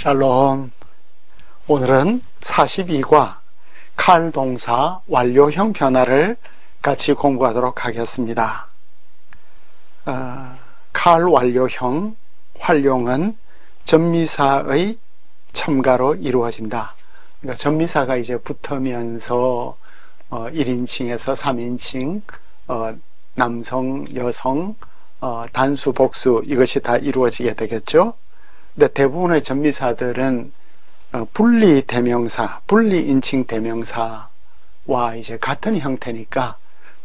샬롬. 오늘은 42과 칼 동사 완료형 변화를 같이 공부하도록 하겠습니다. 칼 완료형 활용은 전미사의 첨가로 이루어진다. 그러니까 전미사가 이제 붙으면서 1인칭에서 3인칭, 남성, 여성, 단수, 복수 이것이 다 이루어지게 되겠죠. 근데 대부분의 전미사들은 분리 대명사, 분리 인칭 대명사와 이제 같은 형태니까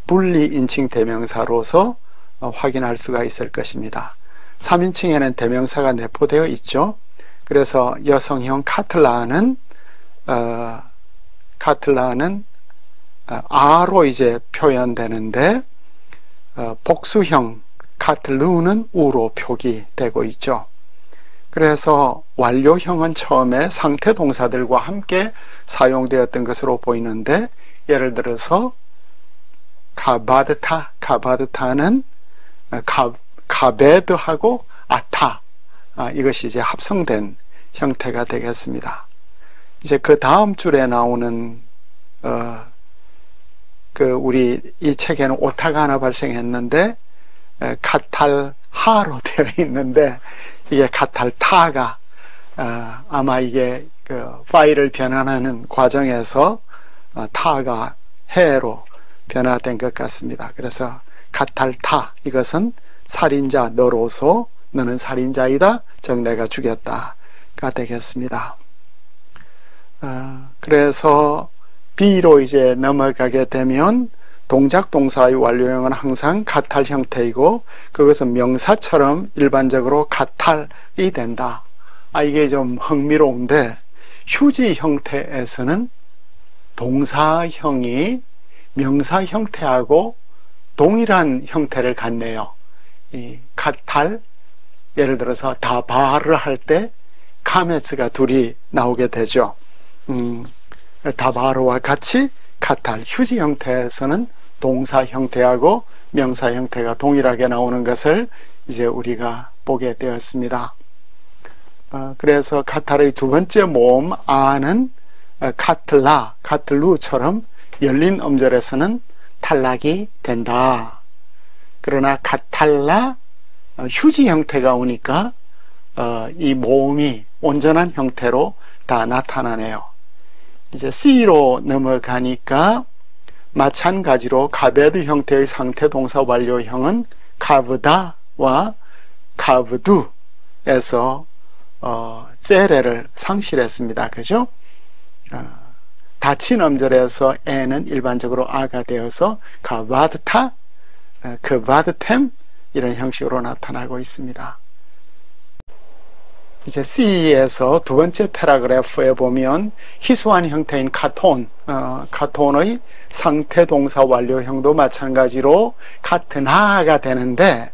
분리 인칭 대명사로서 확인할 수가 있을 것입니다. 3인칭에는 대명사가 내포되어 있죠. 그래서 여성형 카틀라는 아로 이제 표현되는데 복수형 카틀루는 우로 표기되고 있죠. 그래서 완료형은 처음에 상태 동사들과 함께 사용되었던 것으로 보이는데, 예를 들어서 가바드타는 가베드하고 아타, 이것이 이제 합성된 형태가 되겠습니다. 이제 그 다음 줄에 나오는 우리 이 책에는 오타가 하나 발생했는데 카탈하로 되어 있는데, 이게 카탈타가 아마 이게 파일을 변환하는 과정에서 타가 해로 변화된 것 같습니다. 그래서 카탈타, 이것은 살인자 너로서 너는 살인자이다, 즉 내가 죽였다가 되겠습니다. 그래서 B로 이제 넘어가게 되면 동작 동사의 완료형은 항상 카탈 형태이고, 그것은 명사처럼 일반적으로 카탈이 된다. 이게 좀 흥미로운데, 휴지 형태에서는 동사형이 명사 형태하고 동일한 형태를 갖네요. 이 카탈, 예를 들어서 다바를 할 때 카메스가 둘이 나오게 되죠. 다바르와 같이 카탈, 휴지 형태에서는 동사 형태하고 명사 형태가 동일하게 나오는 것을 이제 우리가 보게 되었습니다. 그래서 카탈의 두 번째 모음 아는 카틀루처럼 열린 음절에서는 탈락이 된다. 그러나 카탈라, 휴지 형태가 오니까 이 모음이 온전한 형태로 다 나타나네요. 이제 C로 넘어가니까 마찬가지로 가베드 형태의 상태 동사 완료형은 카브다와 카브두에서 ጼ레를 상실했습니다. 그죠? 닫힌 음절에서 에는 일반적으로 아가 되어서 가바드타, 그바드템 이런 형식으로 나타나고 있습니다. 이제 C에서 두 번째 패러그래프에 보면 희소한 형태인 카톤의 상태 동사 완료형도 마찬가지로 카트나가 되는데,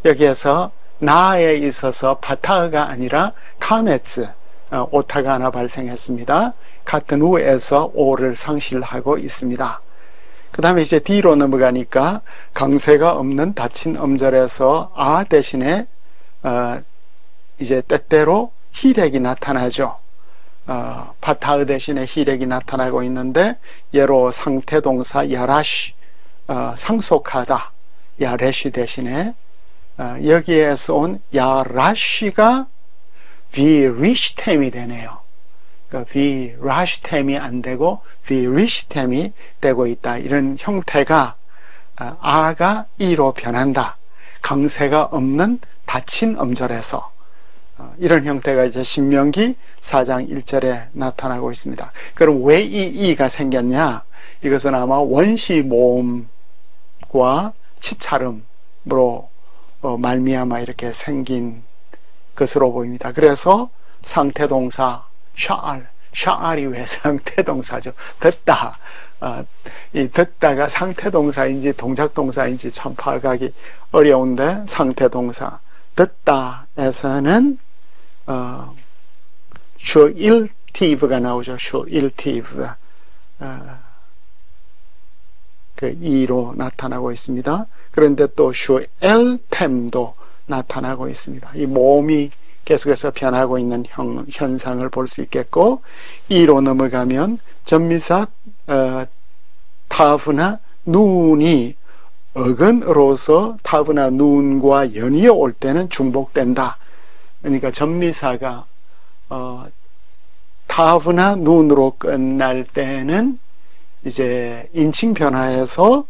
여기에서 나에 있어서 바타가 아니라 카메츠, 오타가 하나 발생했습니다. 카트누에서 오를 상실하고 있습니다. 그 다음에 이제 D로 넘어가니까 강세가 없는 닫힌 음절에서 아 대신에 이제 때때로 히렉이 나타나죠. 바타의 대신에 히렉이 나타나고 있는데, 예로 상태동사 야라시, 상속하다, 야레시 대신에 여기에서 온 야라시가 비리시템이 되네요. 그러니까 비라시템이 안 되고 비리시템이 되고 있다. 이런 형태가 아가 이로 변한다. 강세가 없는 닫힌 음절에서 이런 형태가 이제 신명기 4장 1절에 나타나고 있습니다. 그럼 왜 이 이가 생겼냐? 이것은 아마 원시 모음과 치찰음으로 말미암아 이렇게 생긴 것으로 보입니다. 그래서 상태동사 샤알이 왜 상태동사죠? 듣다. 이 듣다가 상태동사인지 동작동사인지 참 파악하기 어려운데, 상태동사 듣다에서는 슈일티브가 나오죠. 슈일티브, 그 이로 나타나고 있습니다. 그런데 또 슈엘템도 나타나고 있습니다. 이 모음이 계속해서 변하고 있는 현상을 볼 수 있겠고, 2로 넘어가면 전미사 타브나 누운이 어근으로서 타브나 누운과 연이어 올 때는 중복된다. 그러니까 전미사가 타브나 누운으로 끝날 때는 이제 인칭 변화에서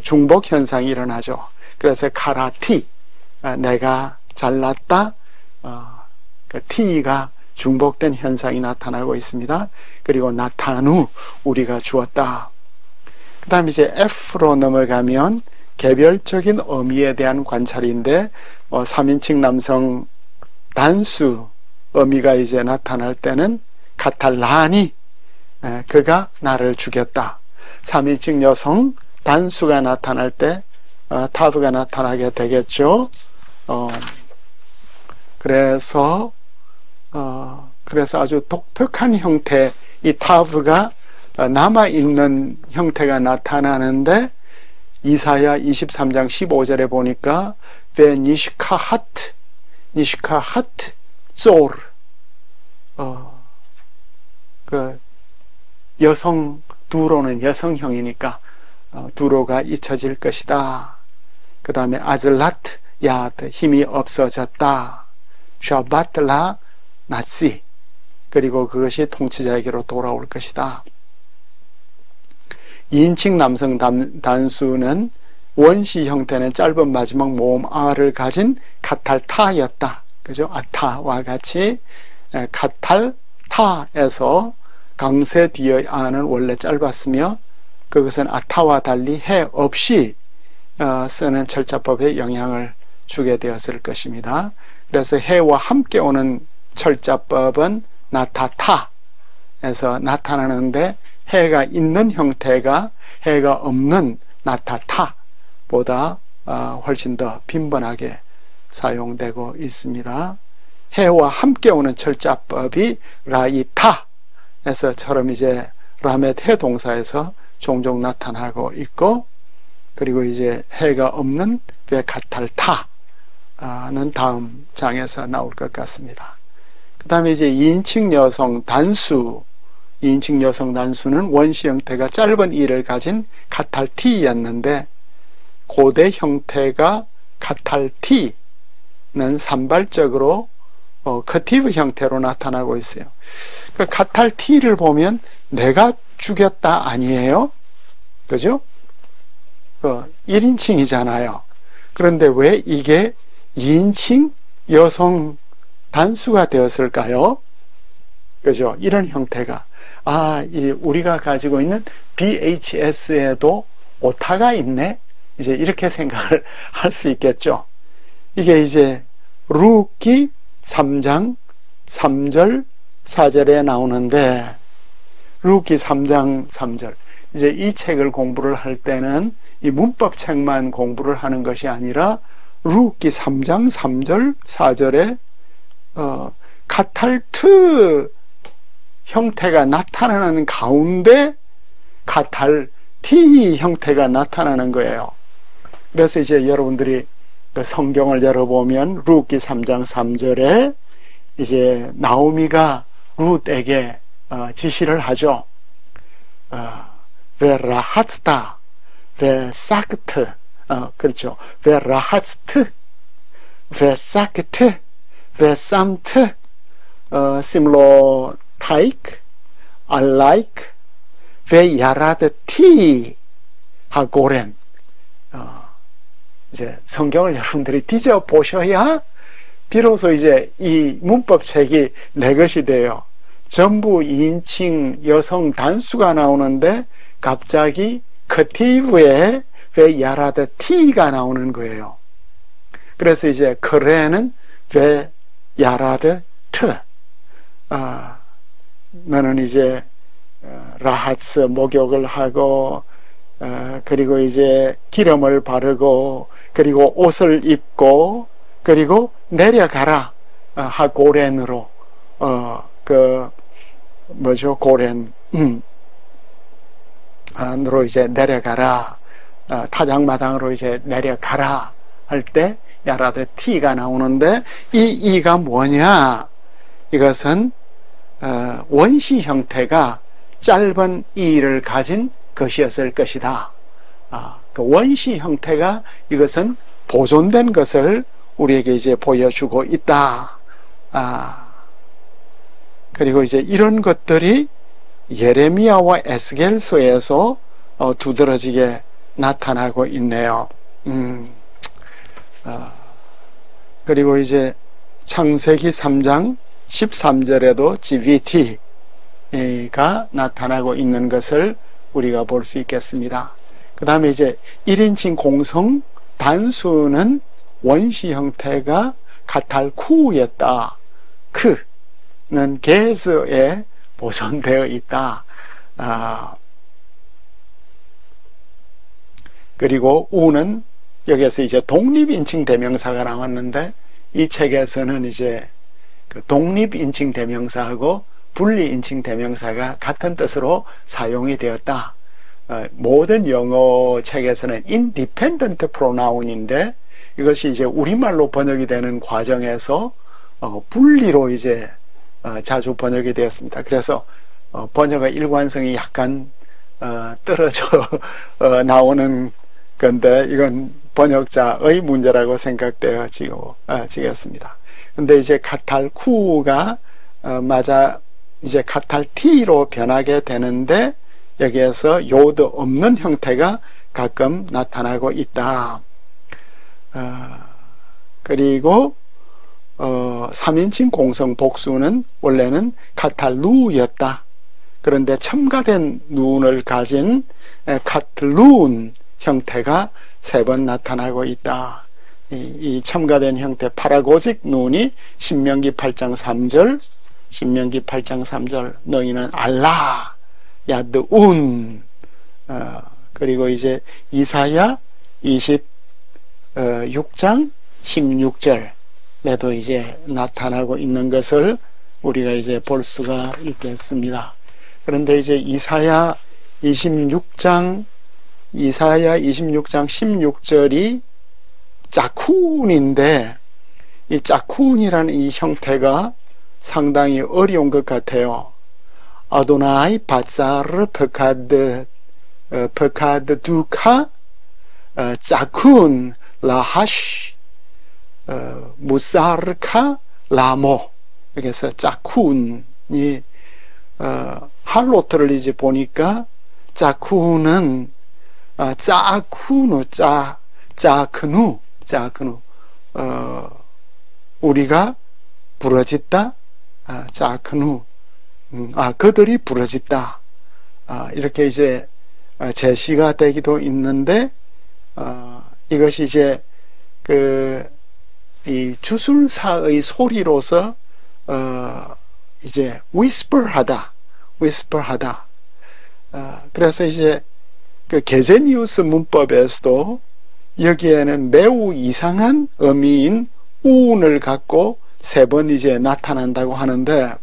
중복 현상이 일어나죠. 그래서 가라티, 내가 잘났다, 그 T가 중복된 현상이 나타나고 있습니다. 그리고 나타누, 우리가 주었다. 그 다음에 이제 F로 넘어가면 개별적인 의미에 대한 관찰인데, 3인칭 남성 단수 의미가 이제 나타날 때는 카탈라니, 그가 나를 죽였다. 3인칭 여성 단수가 나타날 때 타브가 나타나게 되겠죠. 그래서 아주 독특한 형태, 이 타브가 남아있는 형태가 나타나는데, 이사야 23장 15절에 보니까 베 니시카하트 쫄, 그 여성 두로는 여성형이니까 두로가 잊혀질 것이다. 그 다음에 아즐라트 야트, 힘이 없어졌다. 샤바트라 나시, 그리고 그것이 통치자에게로 돌아올 것이다. 2인칭 남성 단수는 원시 형태는 짧은 마지막 모음 아를 가진 카탈타였다. 그죠? 아타와 같이 카탈타에서 강세 뒤의 아는 원래 짧았으며, 그것은 아타와 달리 해 없이 쓰는 철자법에 영향을 주게 되었을 것입니다. 그래서 해와 함께 오는 철자법은 나타타에서 나타나는데, 해가 있는 형태가 해가 없는 나타타보다 훨씬 더 빈번하게 사용되고 있습니다. 해와 함께 오는 철자법이 라이타에서처럼 이제 라멧 해 동사에서 종종 나타나고 있고, 그리고 이제 해가 없는 베카탈타는 다음 장에서 나올 것 같습니다. 그 다음에 이제 2인칭 여성 단수, 2인칭 여성 단수는 원시 형태가 짧은 이를 가진 카탈티였는데, 고대 형태가 카탈티는 산발적으로 커티브 형태로 나타나고 있어요. 그 카탈티를 보면 내가 죽였다 아니에요? 그죠? 1인칭이잖아요. 그런데 왜 이게 2인칭 여성 단수가 되었을까요? 그죠? 이런 형태가. 우리가 가지고 있는 BHS에도 오타가 있네? 이제 이렇게 생각을 할 수 있겠죠. 이게 이제 룻기 3장 3절 4절에 나오는데, 룻기 3장 3절. 이제 이 책을 공부를 할 때는 이 문법 책만 공부를 하는 것이 아니라, 룻기 3장 3절 4절에 카탈트 형태가 나타나는 가운데 카탈티 형태가 나타나는 거예요. 그래서 이제 여러분들이 그 성경을 열어보면 룻기 3장 3절에 이제 나오미가 룻에게 지시를 하죠. 베라하스타 베사크트, 그렇죠. 베라하스트 베사크트 베삼트 심로타이크 알라이크 베야라드티 하고렌. 이제 성경을 여러분들이 뒤져 보셔야 비로소 이제 이 문법책이 내 것이 돼요. 전부 2인칭 여성 단수가 나오는데 갑자기 커티브에 왜 야라드 T가 나오는 거예요. 그래서 이제 그레는 왜 야라드 T. 너는 이제 라하츠 목욕을 하고, 그리고 이제 기름을 바르고, 그리고 옷을 입고, 그리고 내려가라 하고렌으로 고렌 으로 이제 내려가라, 타작마당으로 이제 내려가라 할 때 야라데 T가 나오는데 이 이가 뭐냐? 이것은 원시 형태가 짧은 이를 가진 것이었을 것이다. 그 원시 형태가 이것은 보존된 것을 우리에게 이제 보여주고 있다. 그리고 이제 이런 것들이 예레미야와 에스겔서에서 두드러지게 나타나고 있네요. 그리고 이제 창세기 3장 13절에도 GVT가 나타나고 있는 것을 우리가 볼 수 있겠습니다. 그 다음에 이제 1인칭 공성 단수는 원시 형태가 카탈쿠였다. 크는 게스에 보존되어 있다. 그리고 우는 여기에서 이제 독립인칭 대명사가 나왔는데 이 책에서는 이제 그 독립인칭 대명사하고 분리인칭 대명사가 같은 뜻으로 사용이 되었다. 모든 영어 책에서는 independent pronoun인데 이것이 이제 우리말로 번역이 되는 과정에서 분리로 이제 자주 번역이 되었습니다. 그래서 번역의 일관성이 약간 떨어져 나오는 건데 이건 번역자의 문제라고 생각되어지겠습니다. 근데 이제 카탈쿠가 맞아 이제 카탈티로 변하게 되는데 여기에서 요드 없는 형태가 가끔 나타나고 있다. 그리고 3인칭 공성 복수는 원래는 카탈루였다. 그런데 첨가된 눈을 가진 카틀룬 형태가 3번 나타나고 있다. 이 첨가된 형태 파라고직 눈이 신명기 8장 3절 너희는 알라 야드운 그리고 이제 이사야 26장 16절에도 이제 나타나고 있는 것을 우리가 이제 볼 수가 있겠습니다. 그런데 이제 이사야 26장 16절이 짜쿤인데 이 짜쿤이라는 이 형태가 상당히 어려운 것 같아요. 아도나이 바자르 퍼카드 두카 짜쿤 라하시 무사르카 라모. 그래서 짜쿤이 할로트를 이제 보니까 짜쿤은 짜크누 우리가 부러졌다. 짜크누 그들이 부러졌다. 이렇게 이제 제시가 되기도 있는데 이것이 이제 이 주술사의 소리로서 이제 whisper하다. 그래서 이제 그 게제니우스 문법에서도 여기에는 매우 이상한 의미인 운을 갖고 3번 이제 나타난다고 하는데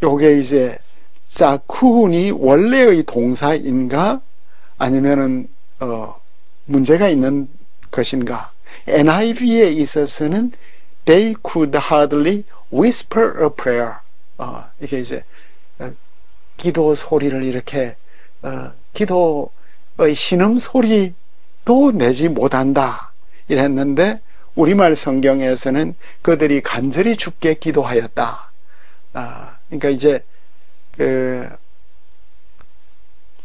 요게 이제 짜쿤이 원래의 동사인가 아니면은 문제가 있는 것인가. NIV에 있어서는 they could hardly whisper a prayer. 이게 이제 기도 소리를 이렇게 기도의 신음 소리도 내지 못한다 이랬는데 우리말 성경에서는 그들이 간절히 주께 기도하였다. 그러니까 이제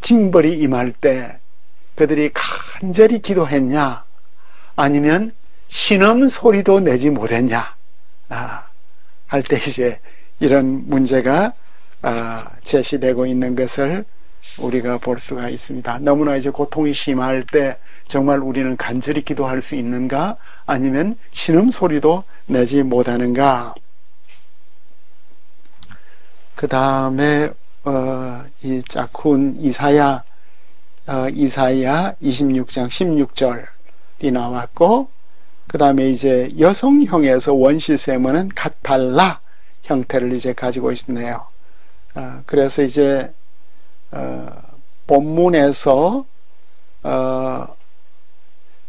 징벌이 임할 때 그들이 간절히 기도했냐 아니면 신음 소리도 내지 못했냐 할 때 이제 이런 문제가 제시되고 있는 것을 우리가 볼 수가 있습니다. 너무나 이제 고통이 심할 때 정말 우리는 간절히 기도할 수 있는가 아니면 신음 소리도 내지 못하는가. 그 다음에 이 짜쿤 이사야 26장 16절이 나왔고 그 다음에 이제 여성형에서 원시세모는 카탈라 형태를 이제 가지고 있네요. 그래서 이제 본문에서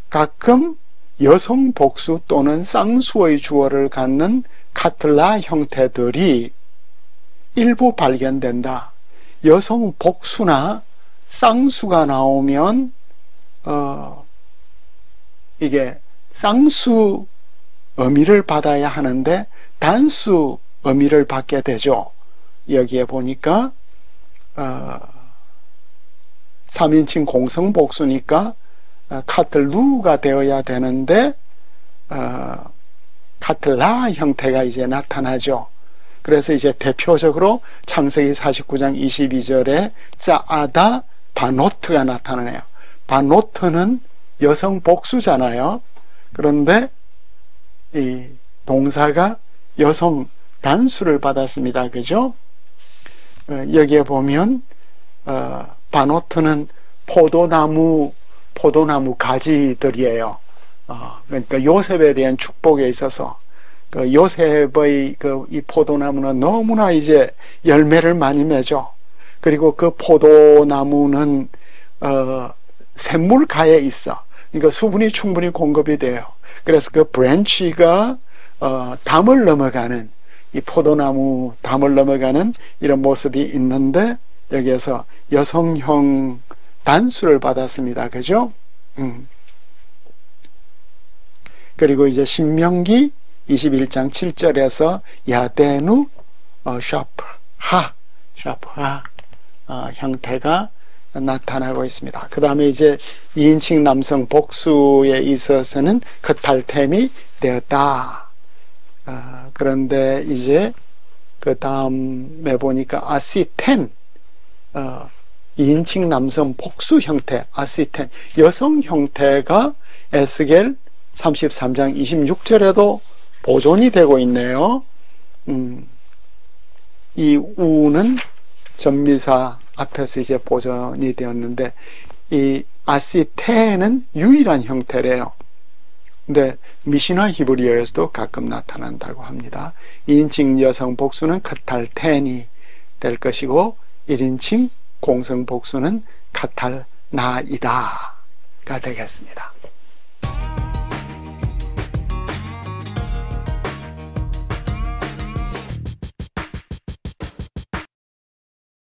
가끔 여성 복수 또는 쌍수의 주어를 갖는 카틀라 형태들이 일부 발견된다. 여성 복수나 쌍수가 나오면 이게 쌍수 의미를 받아야 하는데 단수 의미를 받게 되죠. 여기에 보니까 3인칭 공성복수니까 카틀루가 되어야 되는데 카틀라 형태가 이제 나타나죠. 그래서 이제 대표적으로 창세기 49장 22절에 짜아다 바노트가 나타나네요. 바노트는 여성 복수잖아요. 그런데 이 동사가 여성 단수를 받았습니다. 그죠? 여기에 보면 바노트는 포도나무 가지들이에요. 그러니까 요셉에 대한 축복에 있어서 요셉의 이 포도나무는 너무나 이제 열매를 많이 맺어. 그리고 그 포도나무는 샘물가에 있어. 그러니까 수분이 충분히 공급이 돼요. 그래서 그 브랜치가 담을 넘어가는, 이 포도나무 담을 넘어가는 이런 모습이 있는데 여기에서 여성형 단수를 받았습니다. 그죠? 그리고 이제 신명기 21장 7절에서 야데누 샤프하 형태가 나타나고 있습니다. 그 다음에 이제 2인칭 남성 복수에 있어서는 크탈템이 되었다. 그런데 이제 그 다음에 보니까 아시텐 2인칭 남성 복수 형태 아시텐 여성 형태가 에스겔 33장 26절에도 보존이 되고 있네요. 이 우는 전미사 앞에서 이제 보존이 되었는데 이 아시테는 유일한 형태래요. 근데 미시나 히브리어에서도 가끔 나타난다고 합니다. 2인칭 여성 복수는 카탈텐이 될 것이고 1인칭 공성 복수는 카탈나이다가 되겠습니다.